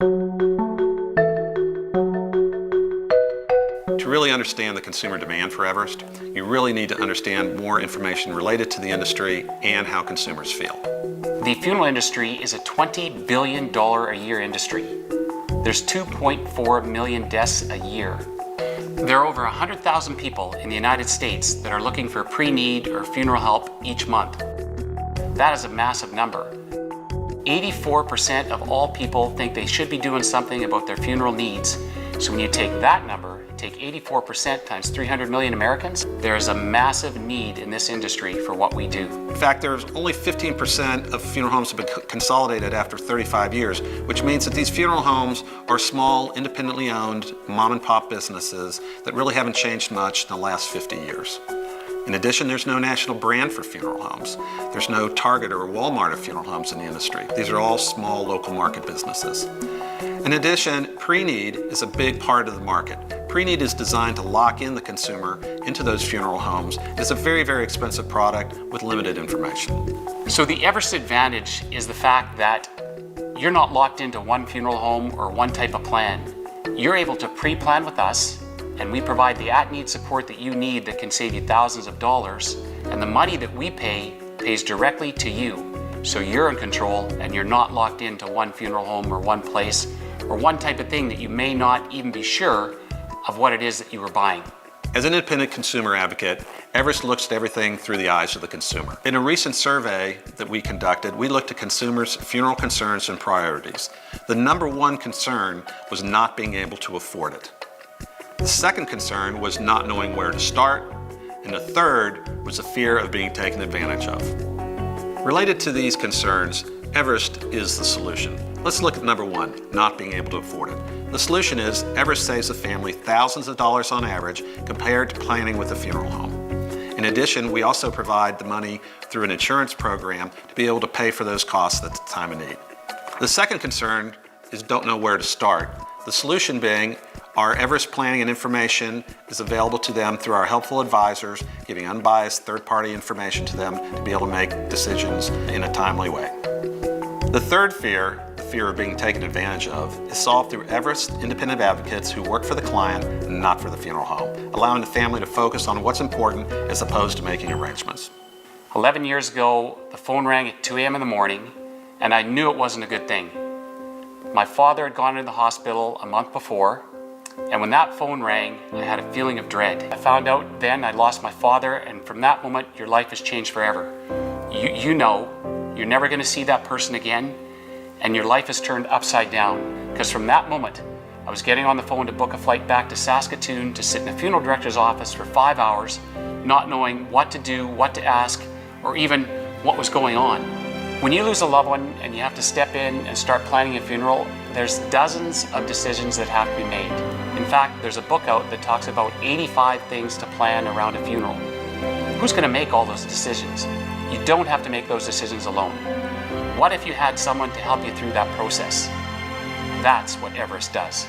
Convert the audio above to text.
To really understand the consumer demand for Everest, you really need to understand more information related to the industry and how consumers feel. The funeral industry is a $20 billion a year industry. There's 2.4 million deaths a year. There are over 100,000 people in the United States that are looking for pre-need or funeral help each month. That is a massive number. 84% of all people think they should be doing something about their funeral needs. So when you take that number, take 84% times 300 million Americans, there is a massive need in this industry for what we do. In fact, there's only 15% of funeral homes have been consolidated after 35 years, which means that these funeral homes are small, independently owned, mom and pop businesses that really haven't changed much in the last 50 years. In addition, there's no national brand for funeral homes. There's no Target or Walmart of funeral homes in the industry. These are all small local market businesses. In addition, pre-need is a big part of the market. Pre-need is designed to lock in the consumer into those funeral homes. It's a very, very expensive product with limited information. So the Everest advantage is the fact that you're not locked into one funeral home or one type of plan. You're able to pre-plan with us, and we provide the at-need support that you need that can save you thousands of dollars, and the money that we pay pays directly to you. So you're in control and you're not locked into one funeral home or one place or one type of thing that you may not even be sure of what it is that you were buying. As an independent consumer advocate, Everest looks at everything through the eyes of the consumer. In a recent survey that we conducted, we looked at consumers' funeral concerns and priorities. The number one concern was not being able to afford it. The second concern was not knowing where to start, and the third was the fear of being taken advantage of. Related to these concerns, Everest is the solution. Let's look at number one, not being able to afford it. The solution is Everest saves a family thousands of dollars on average compared to planning with a funeral home. In addition, we also provide the money through an insurance program to be able to pay for those costs at the time of need. The second concern is don't know where to start. The solution being our Everest planning and information is available to them through our helpful advisors, giving unbiased third-party information to them to be able to make decisions in a timely way. The third fear, the fear of being taken advantage of, is solved through Everest independent advocates who work for the client, not for the funeral home, allowing the family to focus on what's important as opposed to making arrangements. 11 years ago, the phone rang at 2 a.m. in the morning, and I knew it wasn't a good thing. My father had gone into the hospital a month before, and when that phone rang, I had a feeling of dread. I found out then I'd lost my father, and from that moment, your life has changed forever. You know, you're never going to see that person again, and your life has turned upside down. Because from that moment, I was getting on the phone to book a flight back to Saskatoon to sit in a funeral director's office for 5 hours, not knowing what to do, what to ask, or even what was going on. When you lose a loved one and you have to step in and start planning a funeral, there's dozens of decisions that have to be made. In fact, there's a book out that talks about 85 things to plan around a funeral. Who's going to make all those decisions? You don't have to make those decisions alone. What if you had someone to help you through that process? That's what Everest does.